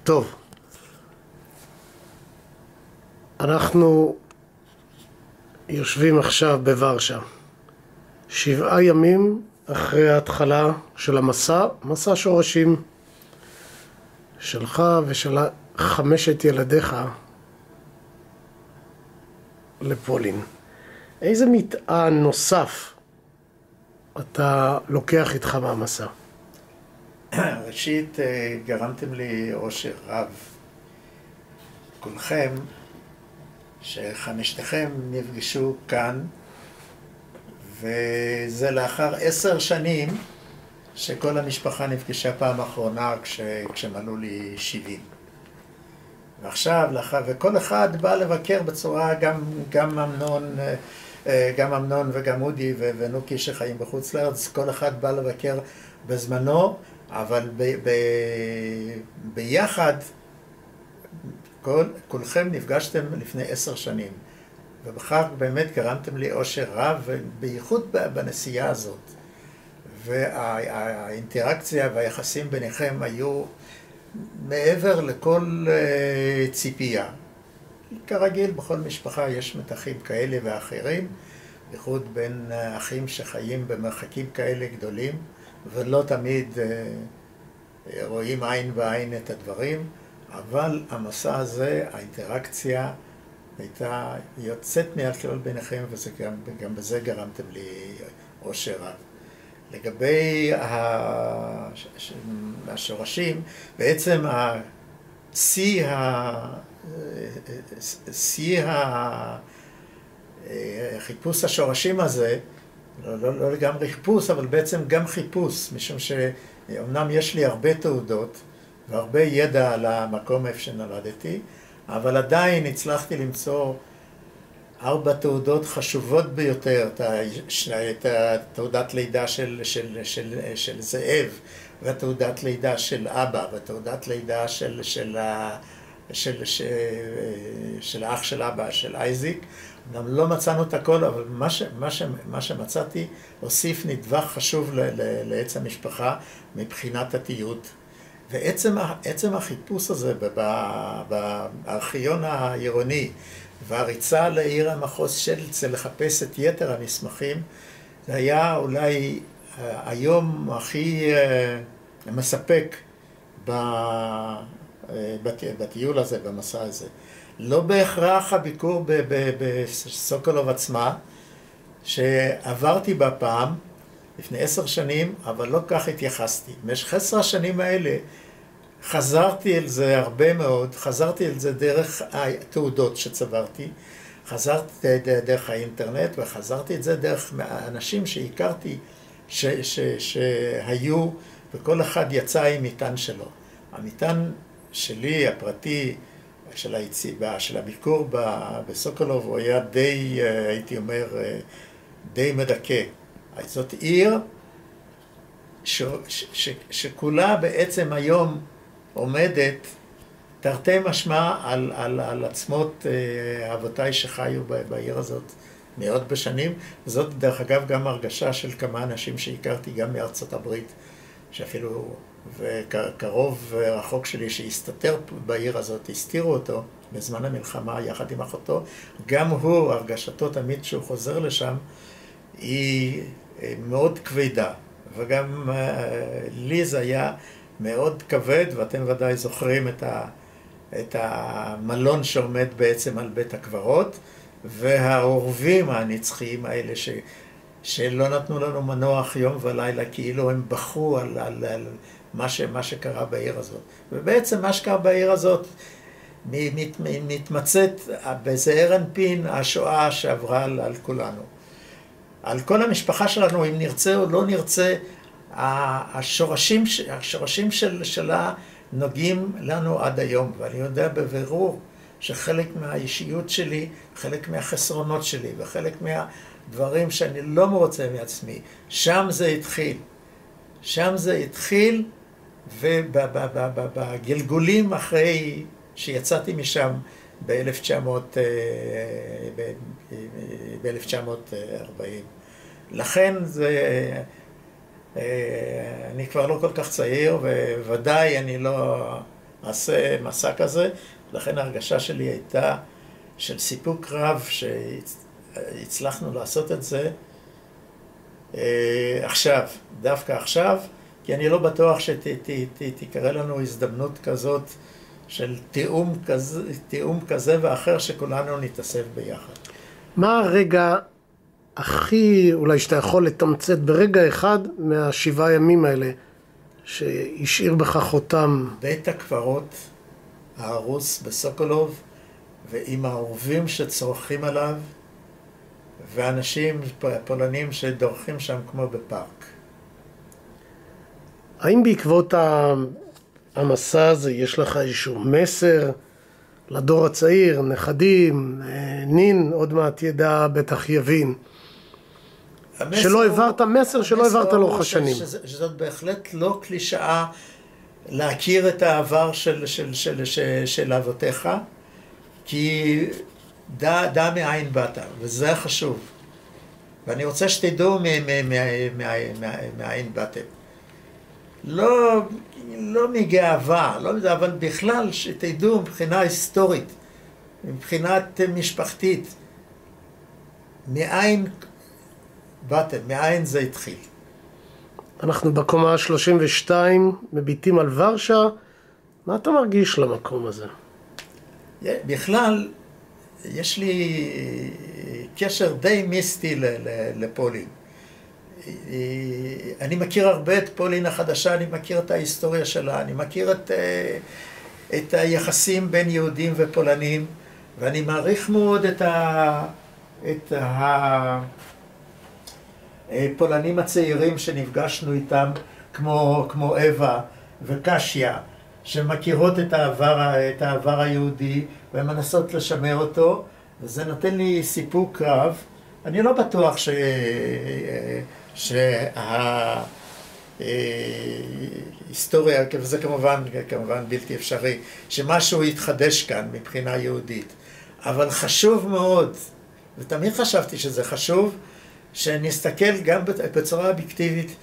טוב, אנחנו יושבים עכשיו בוורשה, 7 ימים אחרי ההתחלה של המסע, מסע שורשים שלך ושל 5 ילדיך לפולין. איזה מטען נוסף אתה לוקח איתך מהמסע? ראשית, גרמתם לי אושר רב. כולכם, שחמשתכם נפגשו כאן, וזה לאחר 10 שנים שכל המשפחה נפגשה פעם אחרונה כשמלאו לי 70. ועכשיו, וכל אחד בא לבקר בצורה, גם אמנון וגם אודי ונוקי שחיים בחוץ לארץ, כל אחד בא לבקר בזמנו, אבל ביחד כולכם נפגשתם לפני 10 שנים, ובכך באמת גרמתם לי אושר רב, ובייחוד בנסיעה הזאת. והאינטראקציה והיחסים ביניכם היו מעבר לכל ציפייה. כרגיל, בכל משפחה יש מתחים כאלה ואחרים, בייחוד בין אחים שחיים במרחקים כאלה גדולים, ולא תמיד רואים עין בעין את הדברים, אבל המסע הזה, האינטראקציה הייתה יוצאת מהכלל ביניכם, וגם בזה גרמתם לי אושר רב. לגבי השורשים, בעצם שיא חיפוש השורשים הזה, לא לגמרי חיפוש, אבל בעצם גם חיפוש, משום שאומנם יש לי הרבה תעודות והרבה ידע על המקום איפה שנולדתי, אבל עדיין הצלחתי למצוא 4 תעודות חשובות ביותר, את תעודת לידה של זאב, ותעודת לידה של אבא, ותעודת לידה של אח של אבא, של אייזיק. גם לא מצאנו את הכל, אבל מה שמצאתי הוסיף נדבך חשוב לעץ המשפחה מבחינת התיעוד. ועצם החיפוש הזה בארכיון העירוני, והריצה לעיר המחוז שלצה לחפש את יתר המסמכים, זה היה אולי היום הכי מספק בטיול הזה, במסע הזה. לא בהכרח הביקור בסוקולוב עצמה, שעברתי בה פעם, לפני 10 שנים, אבל לא כך התייחסתי. במשך 10 השנים האלה חזרתי על זה הרבה מאוד, חזרתי על זה דרך התעודות שצברתי, חזרתי דרך האינטרנט, וחזרתי את זה דרך אנשים שהכרתי שהיו, וכל אחד יצא עם מטען שלו. המטען שלי, הפרטי, של הביקור בסוקולוב, הוא היה די, הייתי אומר, די מדכא. זאת עיר שכולה בעצם היום עומדת תרתי משמע על עצמות אבותיי שחיו בעיר הזאת מאות בשנים. זאת דרך אגב גם הרגשה של כמה אנשים שהכרתי גם מארצות הברית, שאפילו וקרוב רחוק שלי שהסתתר בעיר הזאת, הסתירו אותו בזמן המלחמה יחד עם אחותו. גם הוא, הרגשתו תמיד שהוא חוזר לשם, היא מאוד כבדה, וגם לי זה היה מאוד כבד, ואתם ודאי זוכרים את המלון שעומד בעצם על בית הקברות, והעורבים הנצחיים האלה שלא נתנו לנו מנוח יום ולילה, כאילו הם בכו על מה שקרה בעיר הזאת. ובעצם מה שקרה בעיר הזאת מתמצאת בזעיר אנפין השואה שעברה על כולנו. על כל המשפחה שלנו, אם נרצה או לא נרצה, השורשים שלה נוגעים לנו עד היום. ואני יודע בבירור שחלק מהאישיות שלי, חלק מהחסרונות שלי, וחלק מהדברים שאני לא מרוצה מעצמי, שם זה התחיל. שם זה התחיל, ובגלגולים אחרי שיצאתי משם ב-1940. לכן אני כבר לא כל כך צעיר, וודאי אני אעשה מסע כזה. לכן ההרגשה שלי הייתה של סיפוק רב שהצלחנו לעשות את זה עכשיו, דווקא עכשיו, כי אני לא בטוח שתקרה לנו הזדמנות כזאת של תיאום כזה ואחר שכולנו נתאסף ביחד. מה הרגע הכי, אולי שאתה יכול לתמצת ברגע אחד מהשבעה ימים האלה, שהשאיר בך חותם? בית הקברות ההרוס בסוקולוב, ועם האורבים שצורכים עליו, ואנשים פולנים שדורכים שם כמו בפארק. האם בעקבות המסע הזה יש לך איזשהו מסר לדור הצעיר, נכדים, נין, עוד מעט ידע, בטח יבין, שלא העברת מסר שלא העברת לאורך השנים? שזאת בהחלט לא קלישאה להכיר את העבר של אבותיך, כי דע מאין באת, וזה חשוב. ואני רוצה שתדעו מאין באתם. לא מגאווה, אבל בכלל שתדעו מבחינה היסטורית, מבחינת משפחתית, מאין באתם, מאין זה התחיל. אנחנו בקומה 32, מביטים על ורשה. מה אתה מרגיש למקום הזה? בכלל, יש לי קשר די מיסטי לפולין. אני מכיר הרבה את פולין החדשה, אני מכיר את ההיסטוריה שלה, אני מכיר את היחסים בין יהודים ופולנים, ואני מעריך מאוד את הפולנים הצעירים שנפגשנו איתם, כמו אווה וקשיה, שמכירות את העבר היהודי ומנסות לשמר אותו, וזה נותן לי סיפוק רב. אני לא בטוח שההיסטוריה, וזה כמובן בלתי אפשרי, שמשהו יתחדש כאן מבחינה יהודית. אבל חשוב מאוד, ותמיד חשבתי שזה חשוב, שנסתכל גם בצורה אובייקטיבית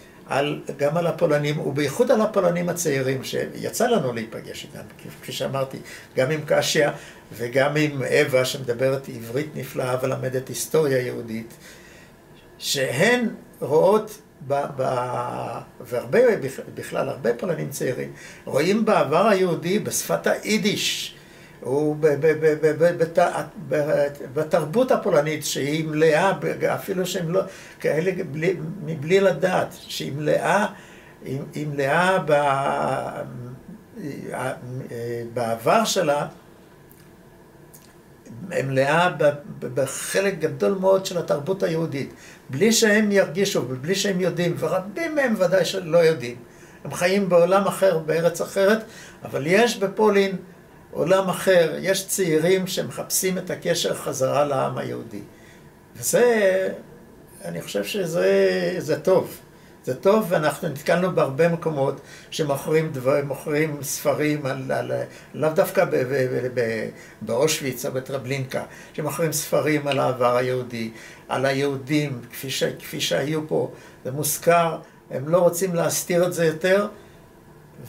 גם על הפולנים, ובייחוד על הפולנים הצעירים שיצא לנו להיפגש איתם, כפי שאמרתי, גם עם קשיה וגם עם אווה שמדברת עברית נפלאה ולמדת היסטוריה יהודית, שהן רואות, והרבה בכלל, הרבה פולנים צעירים, רואים בעבר היהודי בשפת היידיש, ובתרבות הפולנית שהיא מלאה, אפילו שהם לא כאלה מבלי לדעת, שהיא מלאה בעבר שלה, מלאה בחלק גדול מאוד של התרבות היהודית, בלי שהם ירגישו ובלי שהם יודעים, ורבים מהם ודאי שלא יודעים. הם חיים בעולם אחר, בארץ אחרת, אבל יש בפולין עולם אחר, יש צעירים שמחפשים את הקשר חזרה לעם היהודי. וזה, אני חושב שזה טוב. זה טוב, ואנחנו נתקלנו בהרבה מקומות שמוכרים ספרים, לאו דווקא באושוויץ או בטרבלינקה, שמוכרים ספרים על העבר היהודי, על היהודים, כפי שהיו פה. זה מוזכר, הם לא רוצים להסתיר את זה יותר,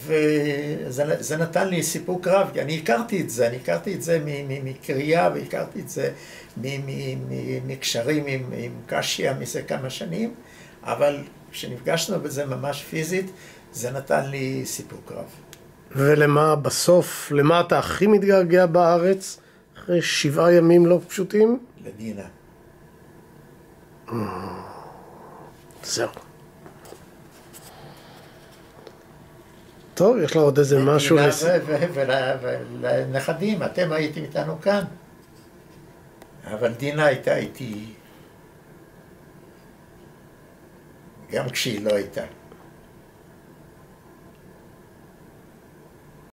וזה נתן לי סיפוק רב, כי אני הכרתי את זה מקריאה, והכרתי את זה מקשרים עם קשיה מזה כמה שנים, אבל כשנפגשנו בזה ממש פיזית, זה נתן לי סיפוק רב. ולמה בסוף, למה אתה הכי מתגעגע בארץ, אחרי 7 ימים לא פשוטים? לדינה. זהו. טוב, יש לה עוד איזה משהו... ולנכדים, אתם הייתם איתנו כאן. אבל דינה הייתה איתי גם כשהיא לא הייתה.